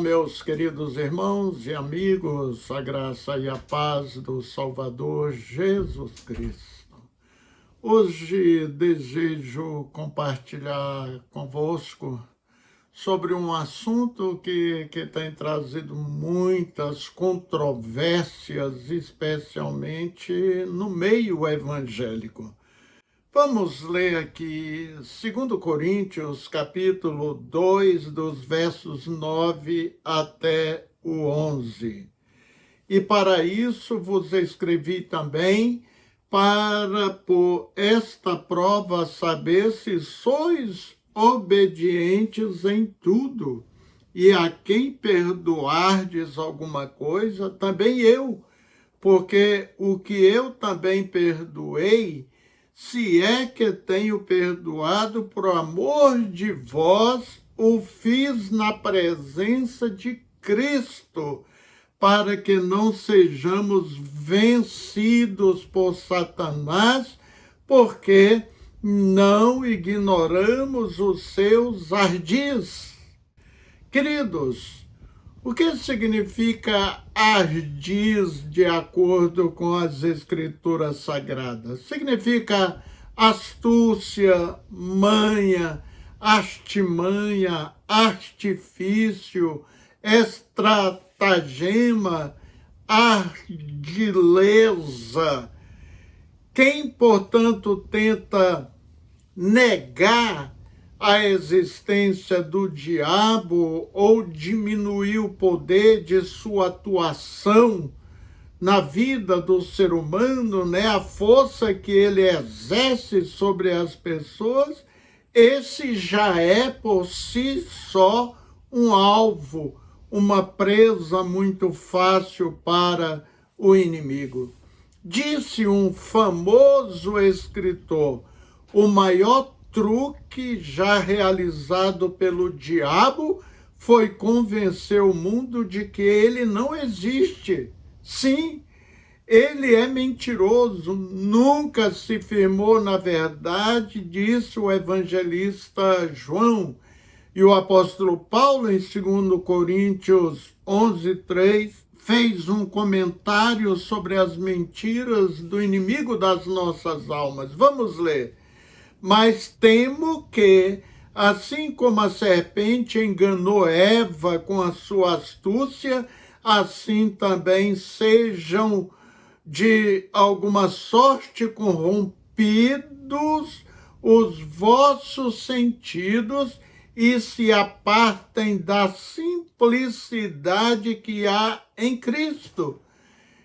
meus queridos irmãos e amigos, a graça e a paz do Salvador Jesus Cristo. Hoje desejo compartilhar convosco sobre um assunto que tem trazido muitas controvérsias, especialmente no meio evangélico. Vamos ler aqui 2 Coríntios, capítulo 2, dos versos 9 até o 11. E para isso vos escrevi também, para por esta prova saber se sois obedientes em tudo. E a quem perdoardes alguma coisa, também eu, porque o que eu também perdoei, se é que tenho perdoado por amor de vós, o fiz na presença de Cristo, para que não sejamos vencidos por Satanás, porque não ignoramos os seus ardis. Queridos, o que significa ardis de acordo com as Escrituras Sagradas? Significa astúcia, manha, artimanha, artifício, estratagema, ardileza. Quem, portanto, tenta negar a existência do diabo ou diminuir o poder de sua atuação na vida do ser humano, a força que ele exerce sobre as pessoas, esse já é por si só um alvo, uma presa muito fácil para o inimigo. Disse um famoso escritor: o maior truque já realizado pelo diabo foi convencer o mundo de que ele não existe. Sim, ele é mentiroso, nunca se firmou na verdade, disse o evangelista João. E o apóstolo Paulo, em 2 Coríntios 11:3, fez um comentário sobre as mentiras do inimigo das nossas almas. Vamos ler. Mas temo que, assim como a serpente enganou Eva com a sua astúcia, assim também sejam de alguma sorte corrompidos os vossos sentidos e se apartem da simplicidade que há em Cristo.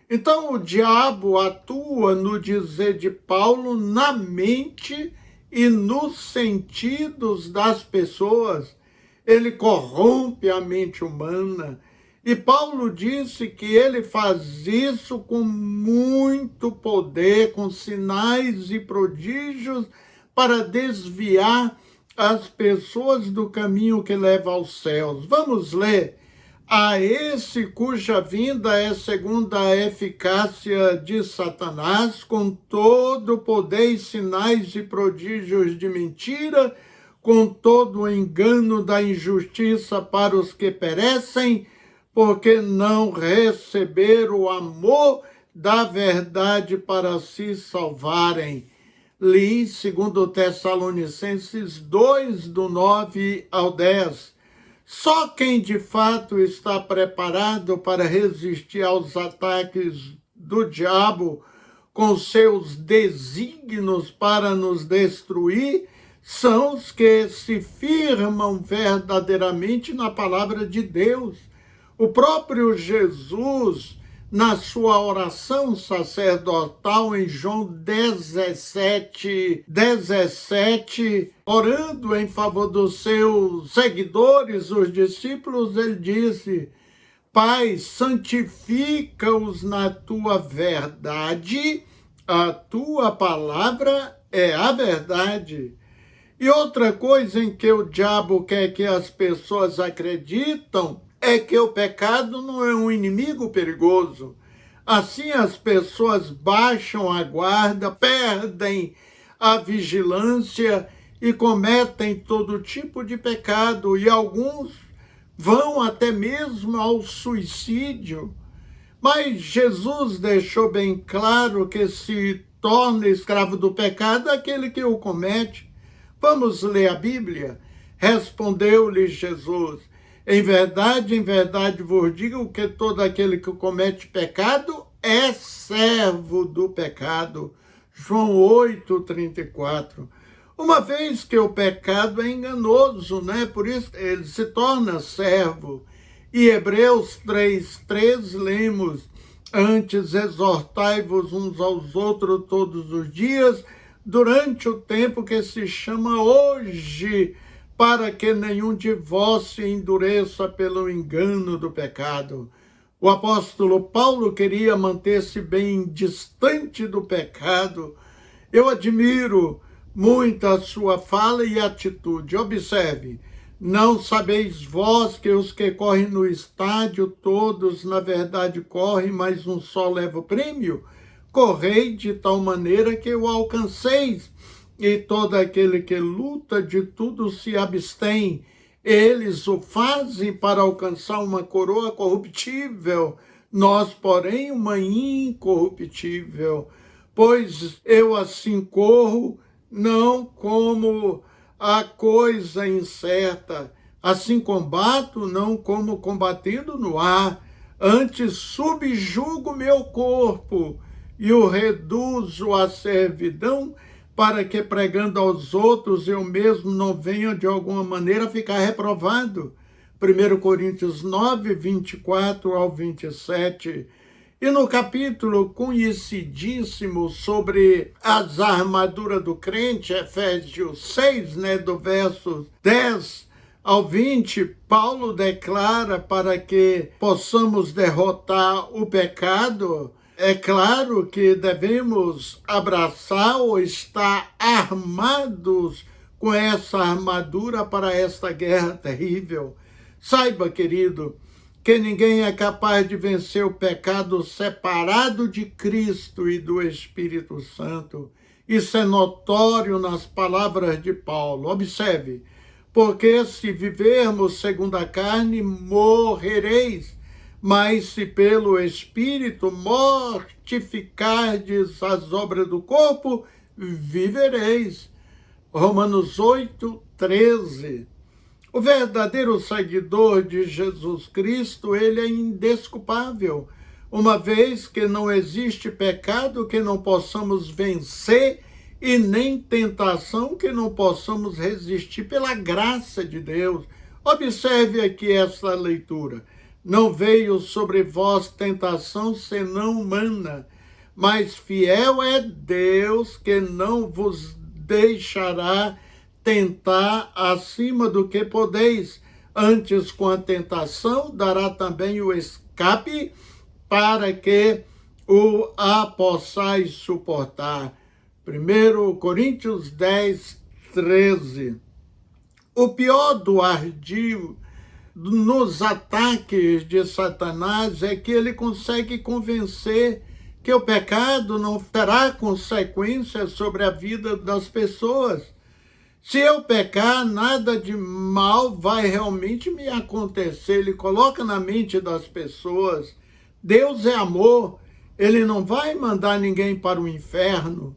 Então o diabo atua, no dizer de Paulo, na mente e nos sentidos das pessoas. Ele corrompe a mente humana. E Paulo disse que ele faz isso com muito poder, com sinais e prodígios, para desviar as pessoas do caminho que leva aos céus. Vamos ler. A esse cuja vinda é segundo a eficácia de Satanás, com todo o poder e sinais e prodígios de mentira, com todo o engano da injustiça para os que perecem, porque não receberam o amor da verdade para se salvarem. Li 2 Tessalonicenses 2, do 9 ao 10. Só quem de fato está preparado para resistir aos ataques do diabo com seus desígnios para nos destruir são os que se firmam verdadeiramente na palavra de Deus. O próprio Jesus, na sua oração sacerdotal em João 17, orando em favor dos seus seguidores, os discípulos, ele disse: Pai, santifica-os na tua verdade, a tua palavra é a verdade. E outra coisa em que o diabo quer que as pessoas acreditam é que o pecado não é um inimigo perigoso. Assim as pessoas baixam a guarda, perdem a vigilância e cometem todo tipo de pecado. E alguns vão até mesmo ao suicídio. Mas Jesus deixou bem claro que se torna escravo do pecado aquele que o comete. Vamos ler a Bíblia? Respondeu-lhe Jesus: em verdade vos digo que todo aquele que comete pecado é servo do pecado. João 8:34. Uma vez que o pecado é enganoso, né? Por isso ele se torna servo. E Hebreus 3:3 lemos: antes exortai-vos uns aos outros todos os dias, durante o tempo que se chama hoje, para que nenhum de vós se endureça pelo engano do pecado. O apóstolo Paulo queria manter-se bem distante do pecado. Eu admiro muito a sua fala e atitude. Observe: não sabeis vós que os que correm no estádio, todos na verdade correm, mas um só leva o prêmio? Correi de tal maneira que o alcanceis. E todo aquele que luta de tudo se abstém. Eles o fazem para alcançar uma coroa corruptível, nós, porém, uma incorruptível. Pois eu assim corro, não como a coisa incerta, assim combato, não como combatendo no ar, antes subjugo meu corpo e o reduzo à servidão, para que pregando aos outros eu mesmo não venha de alguma maneira ficar reprovado. 1 Coríntios 9:24-27. E no capítulo conhecidíssimo sobre as armaduras do crente, Efésios 6, do verso 10 ao 20, Paulo declara para que possamos derrotar o pecado. É claro que devemos abraçar ou estar armados com essa armadura para esta guerra terrível. Saiba, querido, que ninguém é capaz de vencer o pecado separado de Cristo e do Espírito Santo. Isso é notório nas palavras de Paulo. Observe: porque se vivermos segundo a carne, morrereis. Mas se pelo Espírito mortificardes as obras do corpo, vivereis. Romanos 8:13. O verdadeiro seguidor de Jesus Cristo, ele é indesculpável, uma vez que não existe pecado que não possamos vencer e nem tentação que não possamos resistir pela graça de Deus. Observe aqui essa leitura. Não veio sobre vós tentação senão humana, mas fiel é Deus que não vos deixará tentar acima do que podeis. Antes, com a tentação, dará também o escape para que a possais suportar. 1 Coríntios 10:13. O pior do ardil nos ataques de Satanás é que ele consegue convencer que o pecado não terá consequências sobre a vida das pessoas. Se eu pecar, nada de mal vai realmente me acontecer. Ele coloca na mente das pessoas: Deus é amor, ele não vai mandar ninguém para o inferno.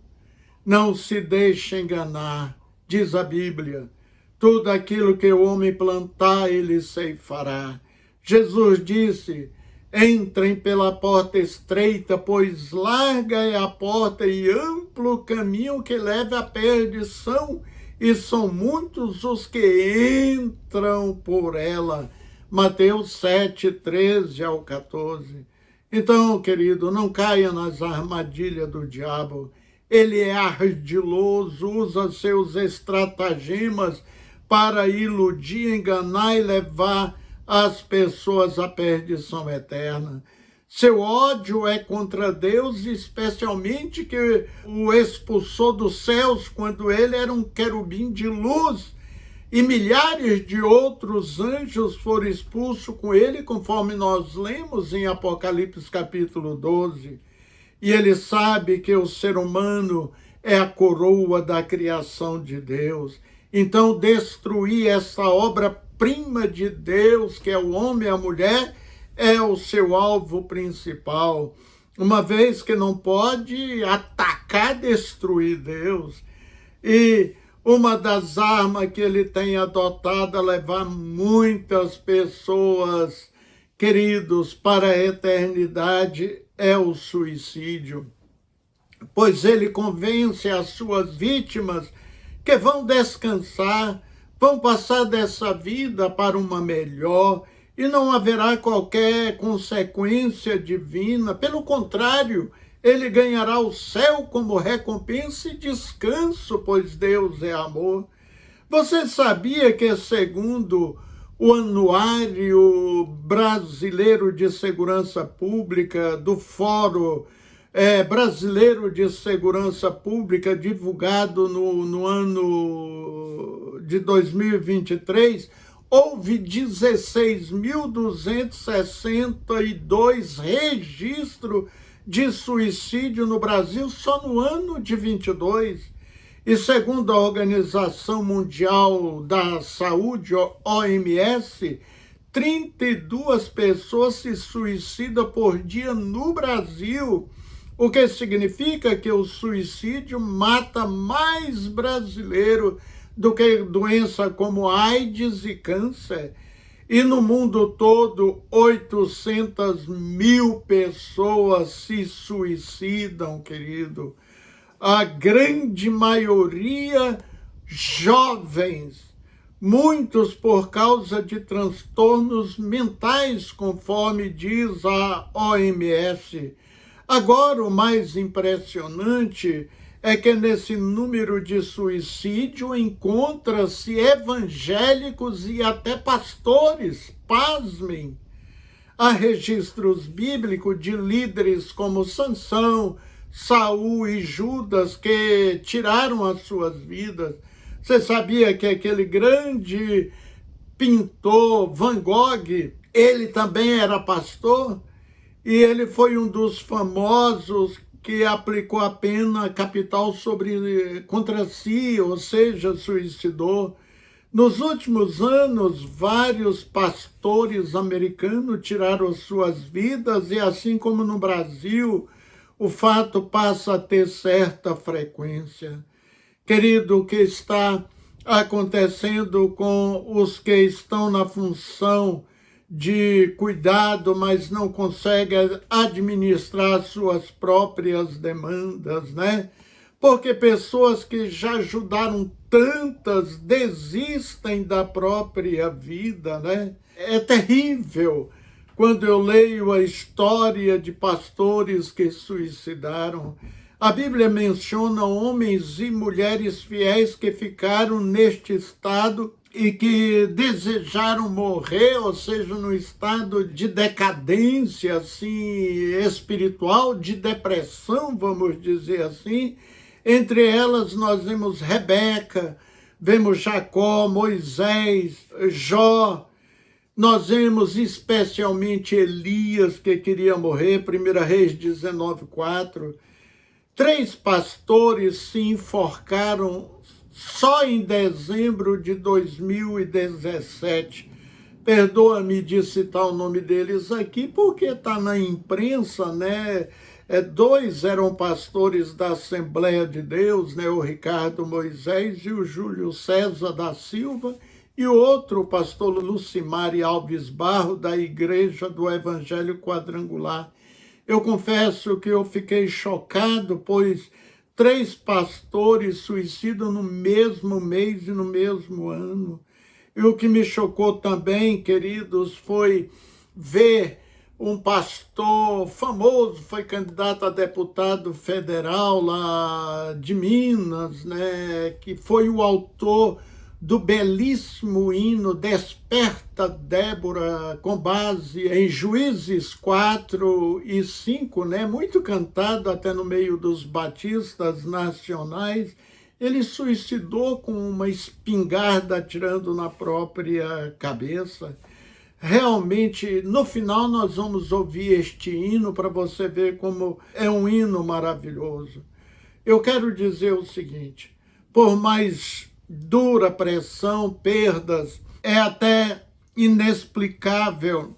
Não se deixe enganar, diz a Bíblia. Tudo aquilo que o homem plantar, ele ceifará. Jesus disse: entrem pela porta estreita, pois larga é a porta e amplo o caminho que leva à perdição, e são muitos os que entram por ela. Mateus 7:13-14. Então, querido, não caia nas armadilhas do diabo. Ele é ardiloso, usa seus estratagemas para iludir, enganar e levar as pessoas à perdição eterna. Seu ódio é contra Deus, especialmente que o expulsou dos céus quando ele era um querubim de luz, e milhares de outros anjos foram expulsos com ele, conforme nós lemos em Apocalipse capítulo 12. E ele sabe que o ser humano é a coroa da criação de Deus. Então, destruir essa obra obra-prima de Deus, que é o homem e a mulher, é o seu alvo principal, uma vez que não pode atacar, destruir Deus. E uma das armas que ele tem adotado é levar muitas pessoas, queridos, para a eternidade é o suicídio. Pois ele convence as suas vítimas que vão descansar, vão passar dessa vida para uma melhor e não haverá qualquer consequência divina. Pelo contrário, ele ganhará o céu como recompensa e descanso, pois Deus é amor. Você sabia que, segundo o Anuário Brasileiro de Segurança Pública, do Fórum Brasileiro de Segurança Pública, divulgado no ano de 2023, houve 16.262 registros de suicídio no Brasil só no ano de 22. E segundo a Organização Mundial da Saúde, OMS, 32 pessoas se suicidam por dia no Brasil, o que significa que o suicídio mata mais brasileiro do que doença como AIDS e câncer. E no mundo todo, 800 mil pessoas se suicidam, querido. A grande maioria jovens, muitos por causa de transtornos mentais, conforme diz a OMS. Agora, o mais impressionante é que nesse número de suicídio encontra-se evangélicos e até pastores, pasmem. Há registros bíblicos de líderes como Sansão, Saul e Judas que tiraram as suas vidas. Você sabia que aquele grande pintor Van Gogh, ele também era pastor? E ele foi um dos famosos que aplicou a pena capital contra si, ou seja, suicidou. Nos últimos anos, vários pastores americanos tiraram suas vidas e, assim como no Brasil, o fato passa a ter certa frequência. Querido, o que está acontecendo com os que estão na função de cuidado, mas não conseguem administrar suas próprias demandas, né? Porque pessoas que já ajudaram tantas desistem da própria vida, né? É terrível quando eu leio a história de pastores que suicidaram. A Bíblia menciona homens e mulheres fiéis que ficaram neste estado e que desejaram morrer, ou seja, no estado de decadência assim, espiritual, de depressão, vamos dizer assim. Entre elas nós vemos Rebeca, vemos Jacó, Moisés, Jó. Nós vemos especialmente Elias, que queria morrer, 1 Reis 19:4. 3 pastores se enforcaram só em dezembro de 2017. Perdoa-me de citar o nome deles aqui, porque está na imprensa, né? 2 eram pastores da Assembleia de Deus, né? O Ricardo Moisés e o Júlio César da Silva, e o outro, o pastor Lucimari Alves Barro, da Igreja do Evangelho Quadrangular. Eu confesso que eu fiquei chocado, pois 3 pastores suicidam no mesmo mês e no mesmo ano. E o que me chocou também, queridos, foi ver um pastor famoso, foi candidato a deputado federal lá de Minas, né, que foi o autor do belíssimo hino Desperta, Débora, com base em Juízes 4 e 5, né? Muito cantado até no meio dos batistas nacionais. Ele suicidou com uma espingarda atirando na própria cabeça. Realmente, no final nós vamos ouvir este hino para você ver como é um hino maravilhoso. Eu quero dizer o seguinte: por mais dura pressão, perdas É até inexplicável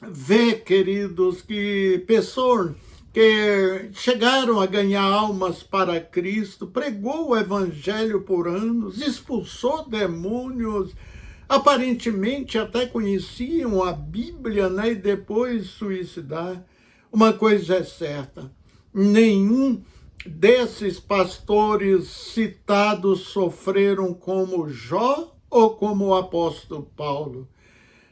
ver, queridos, que pessoas que chegaram a ganhar almas para Cristo, pregou o evangelho por anos, expulsou demônios, aparentemente até conheciam a Bíblia, né, e depois suicidar. Uma coisa é certa, nenhum desses pastores citados sofreram como Jó ou como o apóstolo Paulo.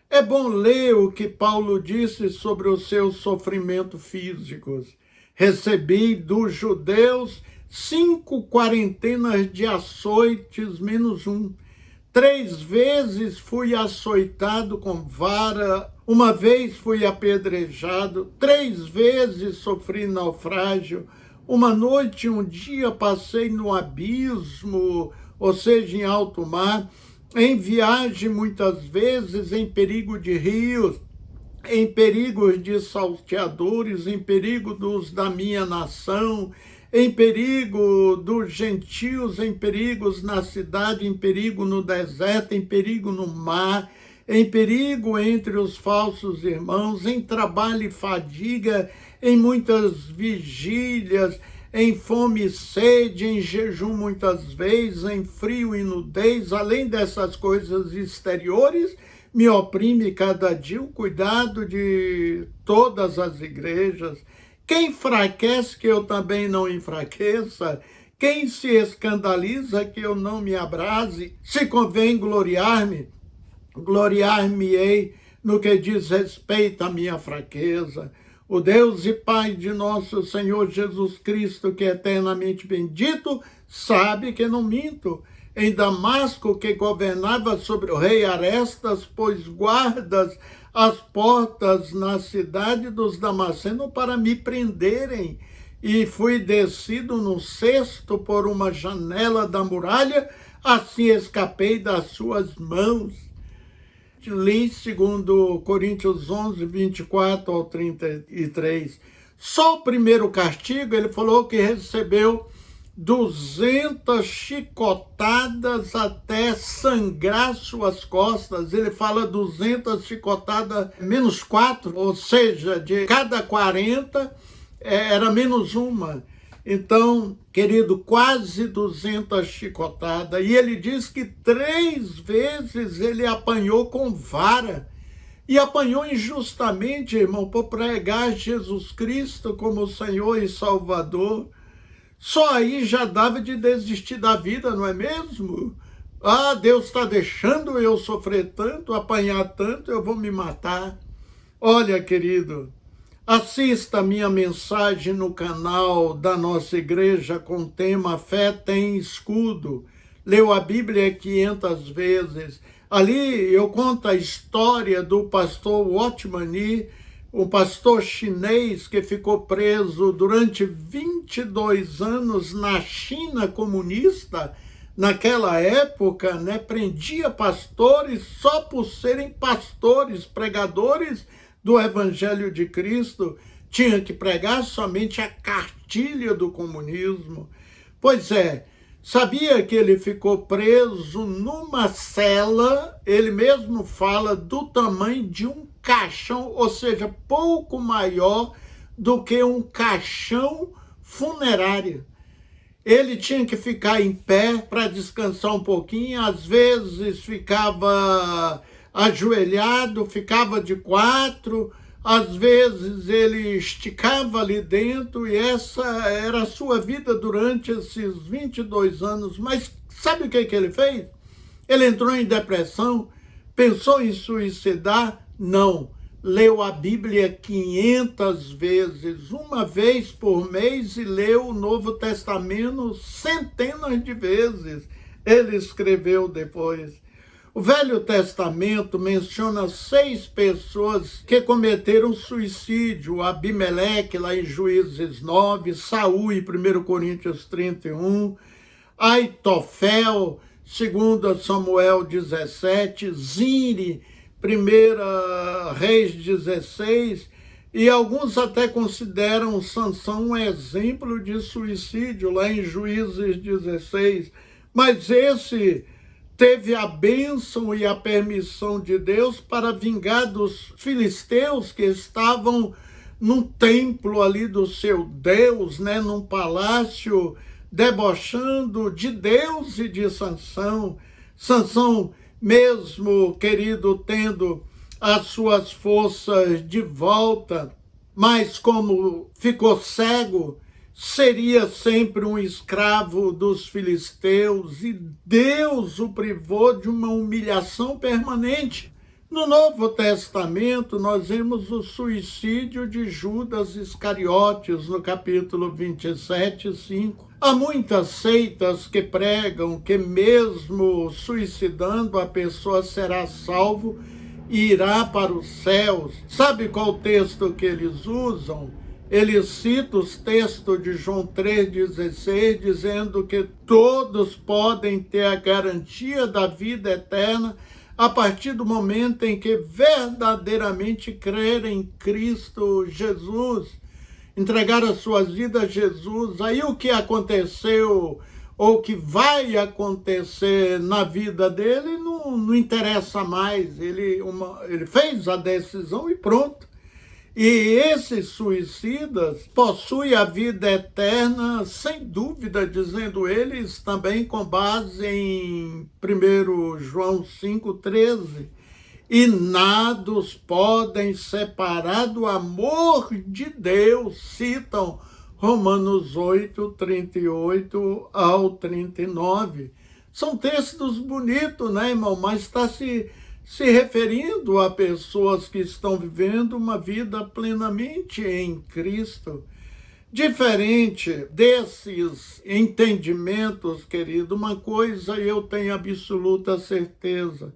É bom ler o que Paulo disse sobre os seus sofrimentos físicos. Recebi dos judeus 5 quarentenas de açoites menos um. 3 vezes fui açoitado com vara, uma vez fui apedrejado, 3 vezes sofri naufrágio, uma noite e um dia passei no abismo, ou seja, em alto mar, em viagem muitas vezes, em perigo de rios, em perigos de salteadores, em perigo dos da minha nação, em perigo dos gentios, em perigos na cidade, em perigo no deserto, em perigo no mar, em perigo entre os falsos irmãos, em trabalho e fadiga, em muitas vigílias, em fome e sede, em jejum muitas vezes, em frio e nudez, além dessas coisas exteriores, me oprime cada dia o cuidado de todas as igrejas. Quem enfraquece, que eu também não enfraqueça. Quem se escandaliza, que eu não me abrase. Se convém gloriar-me, gloriar-me-ei no que diz respeito à minha fraqueza. O Deus e Pai de nosso Senhor Jesus Cristo, que é eternamente bendito, sabe que não minto. Em Damasco, que governava sobre o rei Arestas, pôs guardas às portas na cidade dos Damascenos para me prenderem. E fui descido no cesto por uma janela da muralha, assim escapei das suas mãos. Li segundo Coríntios 11, 24 ao 33. Só o primeiro castigo, ele falou que recebeu 200 chicotadas até sangrar suas costas. Ele fala 200 chicotadas menos 4, ou seja, de cada 40 era menos uma. Então, querido, quase 200 chicotadas. E ele diz que 3 vezes ele apanhou com vara. E apanhou injustamente, irmão, por pregar Jesus Cristo como Senhor e Salvador. Só aí já dava de desistir da vida, não é mesmo? Ah, Deus está deixando eu sofrer tanto, apanhar tanto, eu vou me matar. Olha, querido, assista a minha mensagem no canal da nossa igreja com o tema Fé tem Escudo. Leu a Bíblia 500 vezes. Ali eu conto a história do pastor Watchman Nee, um pastor chinês que ficou preso durante 22 anos na China comunista. Naquela época, né, prendia pastores só por serem pastores, pregadores do Evangelho de Cristo. Tinha que pregar somente a cartilha do comunismo. Pois é, sabia que ele ficou preso numa cela, ele mesmo fala, do tamanho de um caixão, ou seja, pouco maior do que um caixão funerário. Ele tinha que ficar em pé para descansar um pouquinho, às vezes ficava ajoelhado, ficava de 4, às vezes ele esticava ali dentro, e essa era a sua vida durante esses 22 anos. Mas sabe o que ele fez? Ele entrou em depressão, pensou em suicidar? Não. Leu a Bíblia 500 vezes, uma vez por mês, e leu o Novo Testamento centenas de vezes. Ele escreveu depois. O Velho Testamento menciona 6 pessoas que cometeram suicídio: Abimeleque, lá em Juízes 9, Saul, em 1 Coríntios 31, Aitofel, 2 Samuel 17, Zimri, 1 Reis 16, e alguns até consideram Sansão um exemplo de suicídio, lá em Juízes 16. Mas esse teve a bênção e a permissão de Deus para vingar dos filisteus que estavam num templo ali do seu Deus, né, num palácio, debochando de Deus e de Sansão. Sansão, mesmo, querido, tendo as suas forças de volta, mas como ficou cego, seria sempre um escravo dos filisteus, e Deus o privou de uma humilhação permanente. No Novo Testamento, nós vemos o suicídio de Judas Iscariotes, no capítulo 27, 5. Há muitas seitas que pregam que mesmo suicidando a pessoa será salvo e irá para os céus. Sabe qual o texto que eles usam? Eles citam os textos de João 3,16, dizendo que todos podem ter a garantia da vida eterna a partir do momento em que verdadeiramente crerem em Cristo Jesus, entregar as suas vidas a Jesus. Aí o que aconteceu ou o que vai acontecer na vida dele não interessa mais. Ele fez a decisão e pronto. E esses suicidas possuem a vida eterna, sem dúvida, dizendo eles também com base em 1 João 5,13. E nada os podem separar do amor de Deus, citam Romanos 8, 38 ao 39. São textos bonitos, né, irmão? Mas está se referindo a pessoas que estão vivendo uma vida plenamente em Cristo. Diferente desses entendimentos, querido, uma coisa eu tenho absoluta certeza.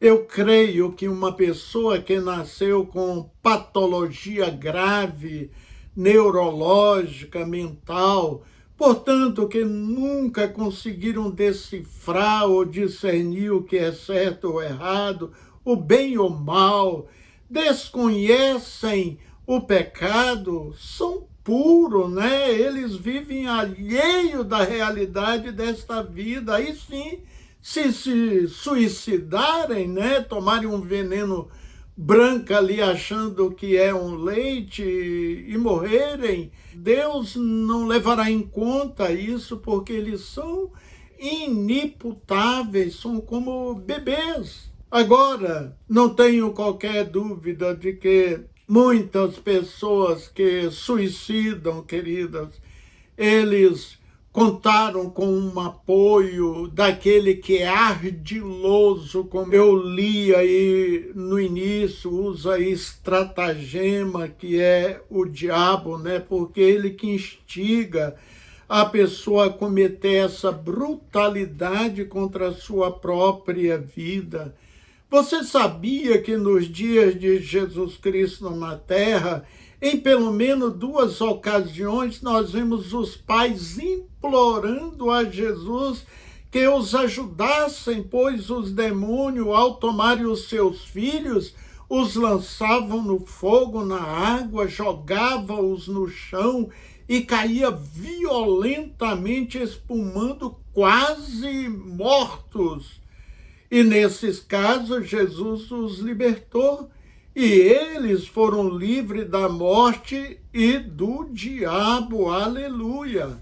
Eu creio que uma pessoa que nasceu com patologia grave, neurológica, mental, portanto, que nunca conseguiram decifrar ou discernir o que é certo ou errado, o bem ou mal, desconhecem o pecado, são puros, né? Eles vivem alheio da realidade desta vida. Aí sim, se suicidarem, né? Tomarem um veneno branco ali achando que é um leite e morrerem, Deus não levará em conta isso, porque eles são inimputáveis, são como bebês. Agora, não tenho qualquer dúvida de que muitas pessoas que suicidam, queridas, eles contaram com um apoio daquele que é ardiloso, como eu li aí no início, usa estratagema, que é o diabo, né? Porque ele que instiga a pessoa a cometer essa brutalidade contra a sua própria vida. Você sabia que nos dias de Jesus Cristo na Terra, em pelo menos 2 ocasiões, nós vemos os pais implorando a Jesus que os ajudassem, pois os demônios, ao tomarem os seus filhos, os lançavam no fogo, na água, jogavam-os no chão e caía violentamente, espumando, quase mortos. E nesses casos, Jesus os libertou. E eles foram livres da morte e do diabo. Aleluia!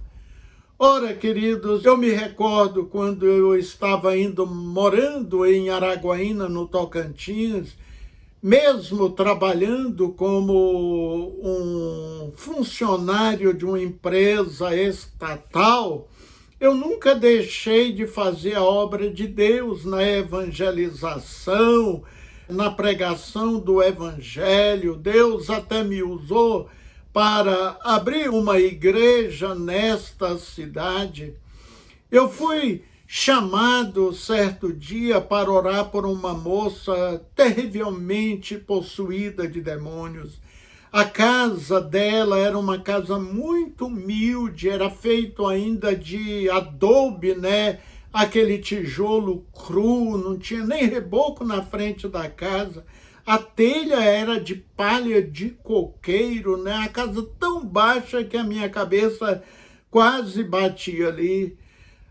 Ora, queridos, eu me recordo quando eu estava morando em Araguaína, no Tocantins, mesmo trabalhando como um funcionário de uma empresa estatal, eu nunca deixei de fazer a obra de Deus na evangelização, na pregação do evangelho. Deus até me usou para abrir uma igreja nesta cidade. Eu fui chamado certo dia para orar por uma moça terrivelmente possuída de demônios. A casa dela era uma casa muito humilde, era feito ainda de adobe, né? Aquele tijolo cru, não tinha nem reboco na frente da casa. A telha era de palha de coqueiro, né? A casa tão baixa que a minha cabeça quase batia ali.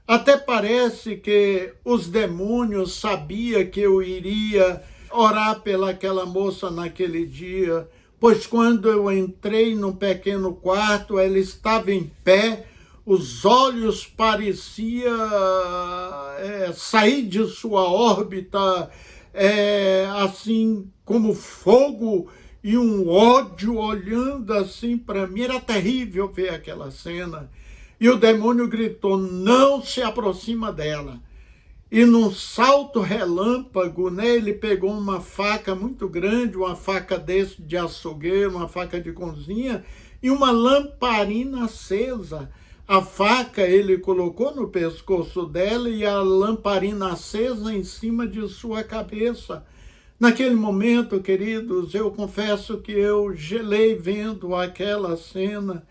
Até parece que os demônios sabiam que eu iria orar pelaquela moça naquele dia, pois quando eu entrei num pequeno quarto, ela estava em pé, os olhos pareciam sair de sua órbita, assim como fogo e um ódio olhando assim para mim. Era terrível ver aquela cena. E o demônio gritou: não se aproxima dela. E num salto relâmpago, né, ele pegou uma faca muito grande, uma faca desse de açougueiro, uma faca de cozinha, e uma lamparina acesa. A faca ele colocou no pescoço dela e a lamparina acesa em cima de sua cabeça. Naquele momento, queridos, eu confesso que eu gelei vendo aquela cena.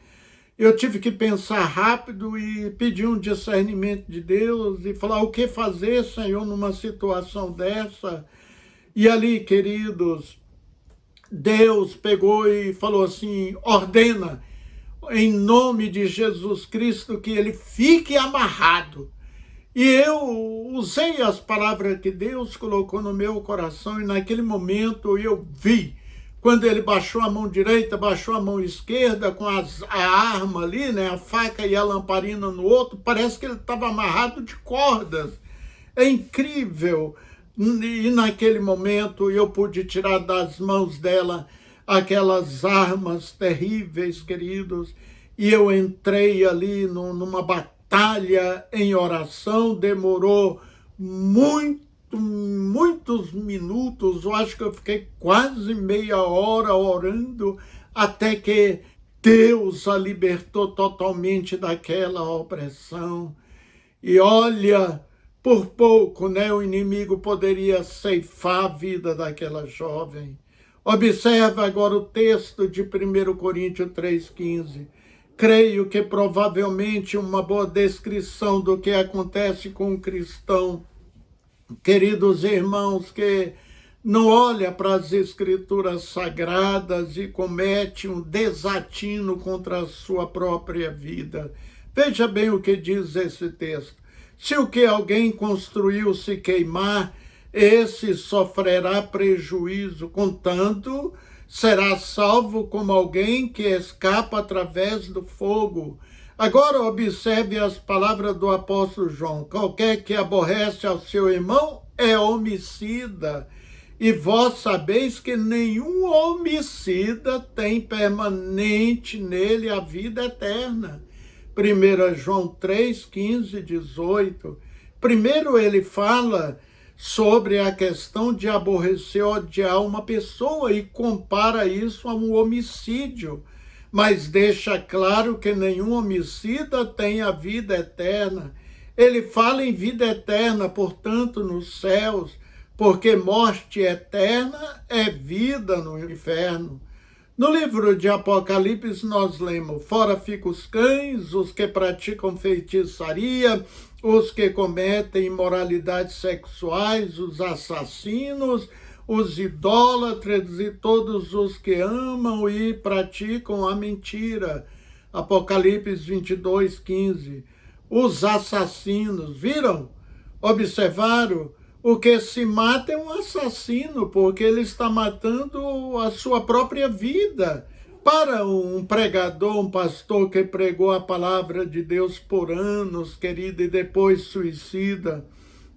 Eu tive que pensar rápido e pedir um discernimento de Deus e falar: o que fazer, Senhor, numa situação dessa? E ali, queridos, Deus pegou e falou assim: ordena, em nome de Jesus Cristo, que ele fique amarrado. E eu usei as palavras que Deus colocou no meu coração, e naquele momento eu vi, quando ele baixou a mão direita, baixou a mão esquerda, com a arma ali, né, a faca e a lamparina no outro, parece que ele estava amarrado de cordas. É incrível. E naquele momento eu pude tirar das mãos dela aquelas armas terríveis, queridos, e eu entrei ali numa batalha em oração. Demorou muitos minutos, eu acho que eu fiquei quase meia hora orando, até que Deus a libertou totalmente daquela opressão. E olha, por pouco, né, o inimigo poderia ceifar a vida daquela jovem. Observa agora o texto de 1 Coríntios 3,15. Creio que provavelmente uma boa descrição do que acontece com um cristão, queridos irmãos, que não olha para as escrituras sagradas e comete um desatino contra a sua própria vida. Veja bem o que diz esse texto. Se o que alguém construiu se queimar, esse sofrerá prejuízo, contanto será salvo como alguém que escapa através do fogo. Agora observe as palavras do apóstolo João: qualquer que aborrece ao seu irmão é homicida, e vós sabeis que nenhum homicida tem permanente nele a vida eterna. 1 João 3, 15, 18. Primeiro ele fala sobre a questão de aborrecer ou odiar uma pessoa e compara isso a um homicídio, mas deixa claro que nenhum homicida tem a vida eterna. Ele fala em vida eterna, portanto, nos céus, porque morte eterna é vida no inferno. No livro de Apocalipse nós lemos: fora ficam os cães, os que praticam feitiçaria, os que cometem imoralidades sexuais, os assassinos, os idólatras e todos os que amam e praticam a mentira. Apocalipse 22, 15. Os assassinos, viram? Observaram? O que se mata é um assassino, porque ele está matando a sua própria vida. Para um pregador, um pastor que pregou a palavra de Deus por anos, querido, e depois suicida,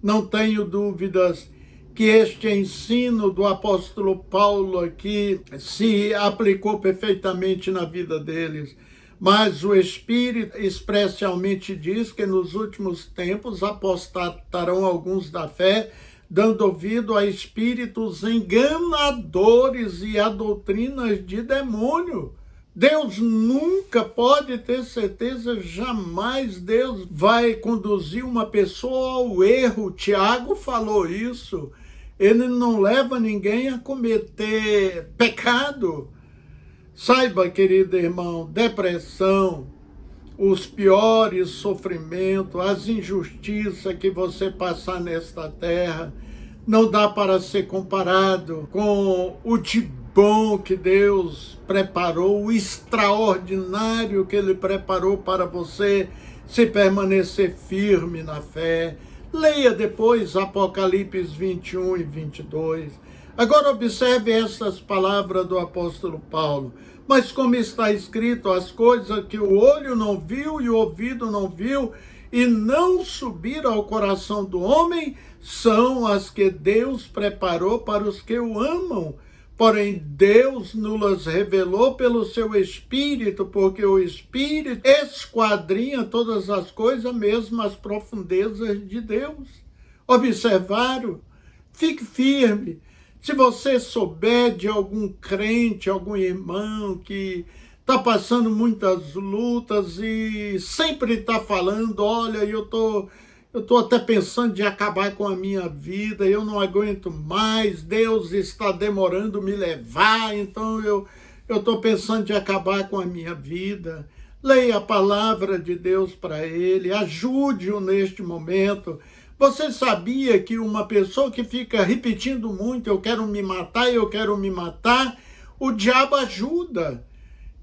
não tenho dúvidas que este ensino do apóstolo Paulo aqui se aplicou perfeitamente na vida deles. Mas o Espírito expressamente diz que nos últimos tempos apostatarão alguns da fé, dando ouvido a espíritos enganadores e a doutrinas de demônio. Deus nunca pode ter certeza, jamais Deus vai conduzir uma pessoa ao erro. Tiago falou isso. Ele não leva ninguém a cometer pecado. Saiba, querido irmão, depressão, os piores sofrimentos, as injustiças que você passar nesta terra, não dá para ser comparado com o de bom que Deus preparou, o extraordinário que Ele preparou para você, se permanecer firme na fé. Leia depois Apocalipse 21 e 22. Agora observe essas palavras do apóstolo Paulo. Mas como está escrito, as coisas que o olho não viu e o ouvido não viu e não subiram ao coração do homem, são as que Deus preparou para os que o amam. Porém, Deus nos revelou pelo seu Espírito, porque o Espírito esquadrinha todas as coisas, mesmo as profundezas de Deus. Observaram? Fique firme. Se você souber de algum crente, algum irmão que está passando muitas lutas e sempre está falando, olha, eu tô até pensando de acabar com a minha vida, eu não aguento mais, Deus está demorando me levar, então eu estou pensando de acabar com a minha vida. Leia a palavra de Deus para ele, ajude-o neste momento. Você sabia que uma pessoa que fica repetindo muito, eu quero me matar, eu quero me matar, o diabo ajuda.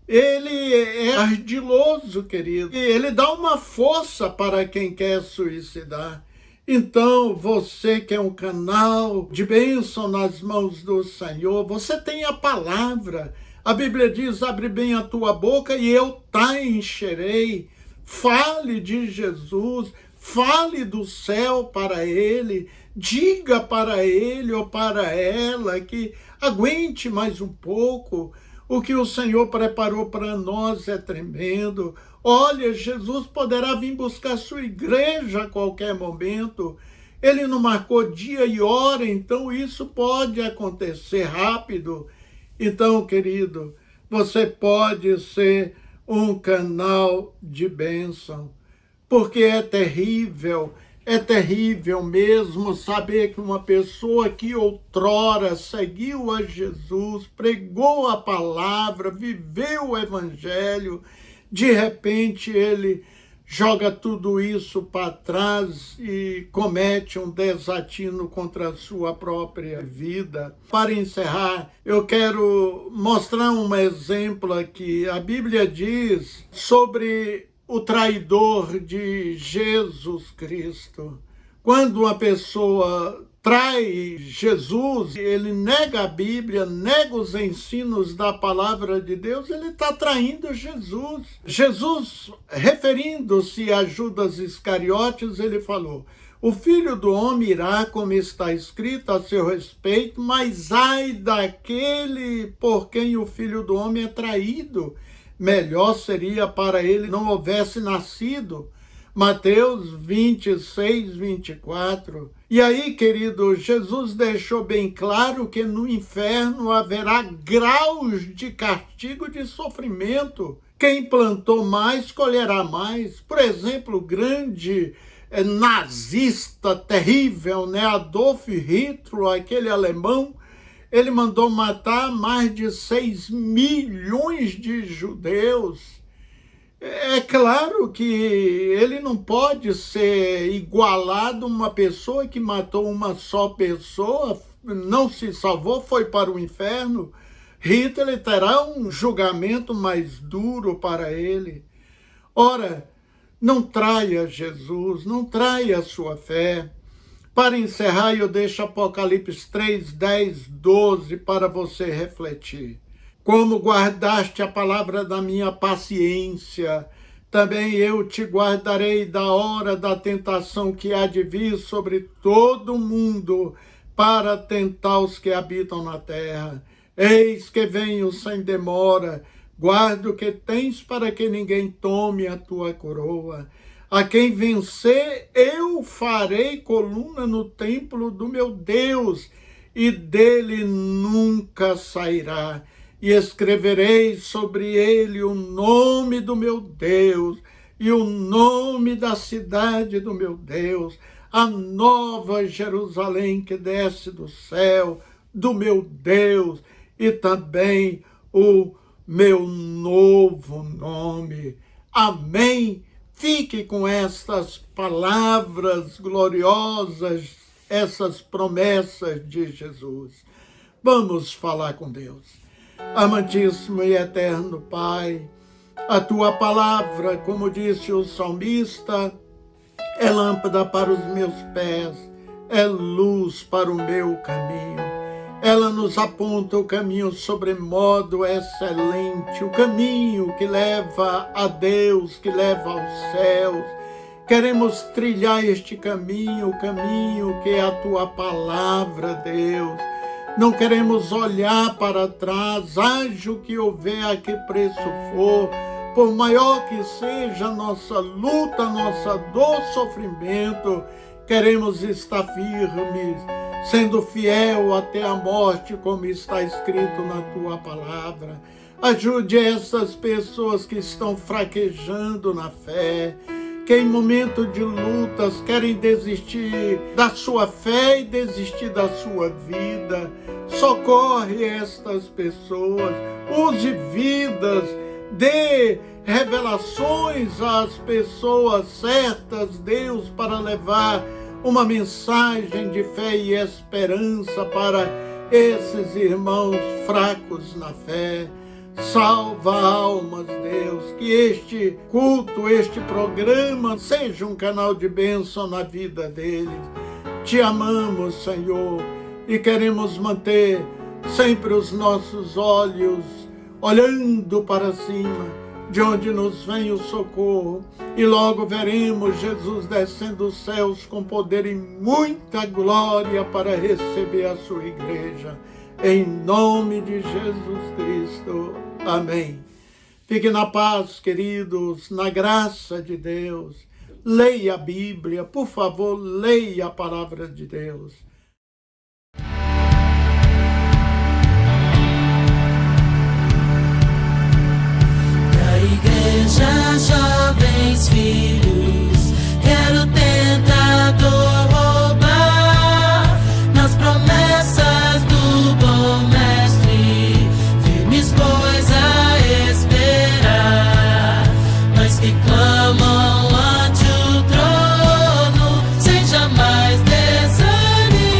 Ele é ardiloso, querido. E ele dá uma força para quem quer suicidar. Então, você que é um canal de bênção nas mãos do Senhor, você tem a palavra. A Bíblia diz, abre bem a tua boca e eu te encherei. Fale de Jesus, fale do céu para ele, diga para ele ou para ela que aguente mais um pouco. O que o Senhor preparou para nós é tremendo. Olha, Jesus poderá vir buscar sua igreja a qualquer momento. Ele não marcou dia e hora, então isso pode acontecer rápido. Então, querido, você pode ser um canal de bênção, porque é terrível mesmo saber que uma pessoa que outrora seguiu a Jesus, pregou a palavra, viveu o evangelho, de repente ele joga tudo isso para trás e comete um desatino contra a sua própria vida. Para encerrar, eu quero mostrar um exemplo aqui. A Bíblia diz sobre o traidor de Jesus Cristo. Quando uma pessoa trai Jesus, ele nega a Bíblia, nega os ensinos da palavra de Deus, ele está traindo Jesus. Jesus, referindo-se a Judas Iscariotes, ele falou, o Filho do Homem irá, como está escrito a seu respeito, mas ai daquele por quem o Filho do Homem é traído. Melhor seria para ele não houvesse nascido. Mateus 26, 24. E aí, querido, Jesus deixou bem claro que no inferno haverá graus de castigo, de sofrimento. Quem plantou mais, colherá mais. Por exemplo, o grande nazista terrível, né? Adolf Hitler, aquele alemão, ele mandou matar mais de 6 milhões de judeus. É claro que ele não pode ser igualado a uma pessoa que matou uma só pessoa, não se salvou, foi para o inferno. Hitler terá um julgamento mais duro para ele. Ora, não traia Jesus, não traia a sua fé. Para encerrar, eu deixo Apocalipse 3, 10, 12 para você refletir. Como guardaste a palavra da minha paciência, também eu te guardarei da hora da tentação que há de vir sobre todo o mundo para tentar os que habitam na terra. Eis que venho sem demora, guarda o que tens para que ninguém tome a tua coroa. A quem vencer, eu farei coluna no templo do meu Deus, e dele nunca sairá. E escreverei sobre ele o nome do meu Deus, e o nome da cidade do meu Deus, a nova Jerusalém que desce do céu, do meu Deus, e também o meu novo nome. Amém. Fique com estas palavras gloriosas, essas promessas de Jesus. Vamos falar com Deus. Amantíssimo e eterno Pai, A tua palavra, como disse o salmista, é lâmpada para os meus pés, é luz para o meu caminho. Ela nos aponta o caminho sobremodo excelente, o caminho que leva a Deus, que leva aos céus. Queremos trilhar este caminho, o caminho que é a tua palavra, Deus. Não queremos olhar para trás, haja o que houver, a que preço for, por maior que seja a nossa luta, nossa dor, sofrimento, queremos estar firmes, sendo fiel até a morte, como está escrito na tua palavra. Ajude essas pessoas que estão fraquejando na fé, que em momento de lutas querem desistir da sua fé e desistir da sua vida. Socorre estas pessoas, use vidas, dê revelações às pessoas certas, Deus, para levar uma mensagem de fé e esperança para esses irmãos fracos na fé. Salva almas, Deus, que este culto, este programa seja um canal de bênção na vida deles. Te amamos, Senhor, e queremos manter sempre os nossos olhos olhando para cima, de onde nos vem o socorro, e logo veremos Jesus descendo os céus com poder e muita glória para receber a sua igreja. Em nome de Jesus Cristo. Amém. Fique na paz, queridos, na graça de Deus. Leia a Bíblia, por favor, leia a palavra de Deus. Igreja, jovens filhos, quero o tentador roubar nas promessas do bom mestre, firmes pois a esperar, mas que clamam ante o trono, sem jamais desanimar.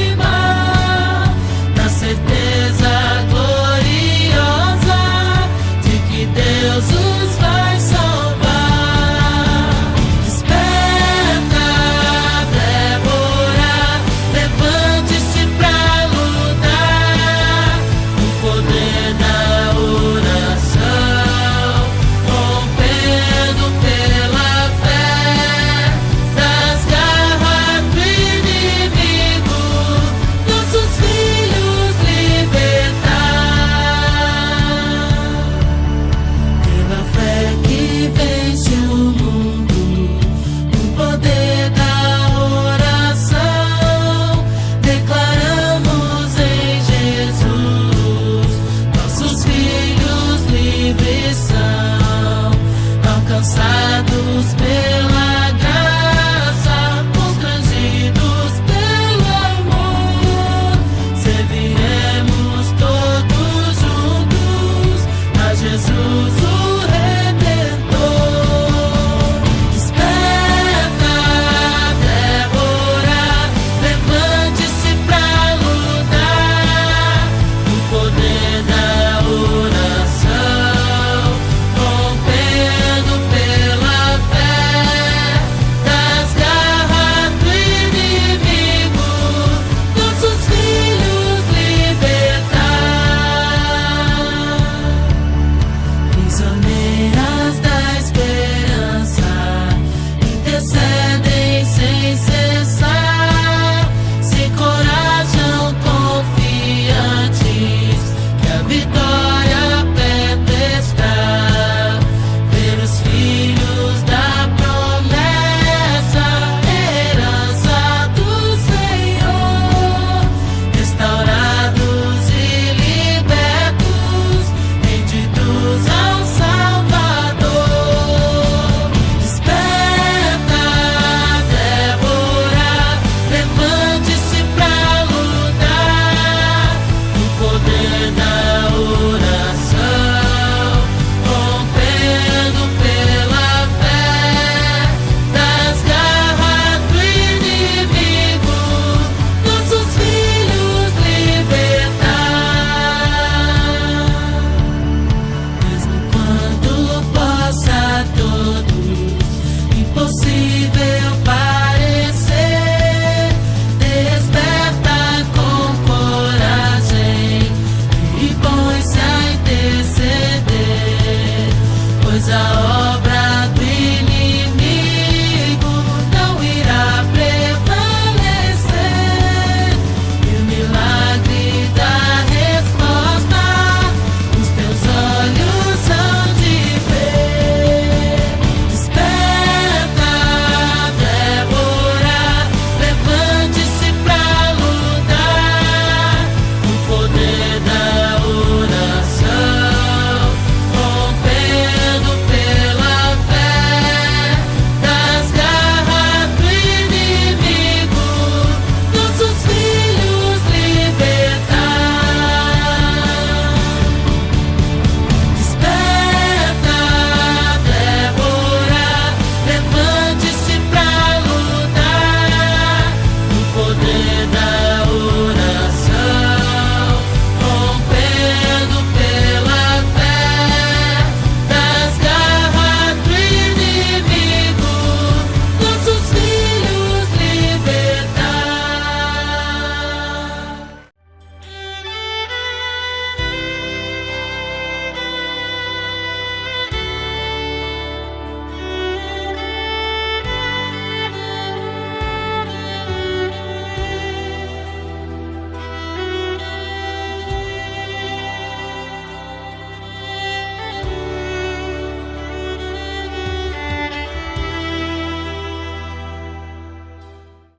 nessa hora.